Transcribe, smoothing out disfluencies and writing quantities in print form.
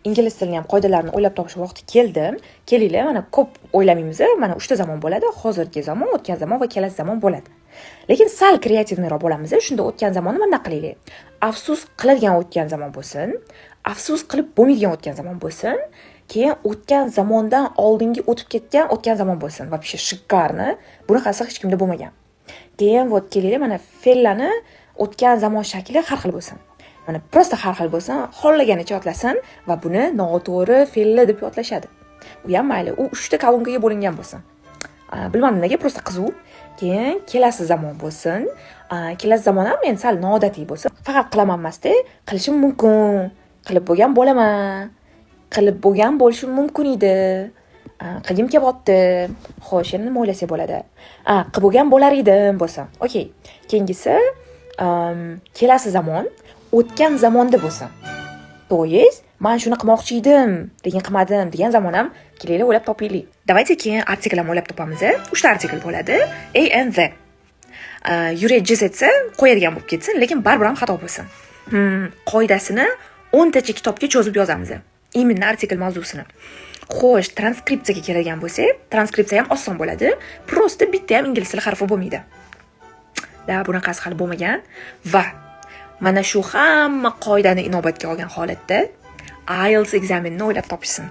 ingliz tilini ham qoidalarini o'ylab topish vaqti keldi. Kelinglar, mana ko'p o'ylamaymiz, mana 3 ta zamon bo'ladi: hozirgi zamon, o'tgan zamon va kelasi zamon bo'ladi. Lekin sal kreativniroq bo'lamiz. Shunda o'tgan zamonni mana qilaylik. Afsus qiladigan o'tgan zamon bo'lsin, afsus qilib bo'lmaydigan o'tgan zamon bo'lsin, keyin o'tgan zamondan oldingi o'tib ketgan o'tgan zamon bo'lsin. Вообще shikarni. Bunaqasi hech kimda bo'lmagan. Keyin vot kelinglar, mana fe'llarni o'tgan zamon shakli har xil bo'lsin. Mana prosta har xil bo'lsin, xohlaganicha yodlasin va buni noto'g'ri fe'llar deb yodlashadi. U ham mayli, u 3 ta kolonkaga bo'lingan bo'lsin. Bilmadim nega, prosta qiziq. Keyin kelasi zamon bo'lsin. Kelasi zamon ham men sal noodatiy bo'lsin. Faqat qilaman emasda, qilishim mumkin, qilib bo'lgan bo'laman, qilib bo'lgan bo'lishim mumkin edi. Qilgim kelyapti. Xo'sh, endi nima o'ylasak bo'ladi? Qilib bo'lgan bo'lar edim bo'lsin. Okey. Keyingisi kelasi zamon o'tgan zamonda bo'lsin. To'yiz, men shuni qilmoqchi edim, lekin qilmadim degan zamon ham kelinglar o'ylab topaylik. Давайте keyin artikllarni o'ylab topamiz. 3 ta artikl bo'ladi. A and the. Yurak jiz etsa qo'yadigan bo'lib ketsin, lekin baribir ham xato bo'lsin. Qoidasini 10 tacha kitobga cho'zib yozamiz. Именно artikl mavzusini. Xo'sh, transkripsiyaga keladigan bo'lsak, transkripsiya ham oson bo'ladi. Prosta bitta ham ingliz tili harfi bo'lmaydi. Bunaqasi hali bo'lmagan va mana shu hamma qoidani inobatga olgan holatda IELTS ekzamenini o'ylab topishsin.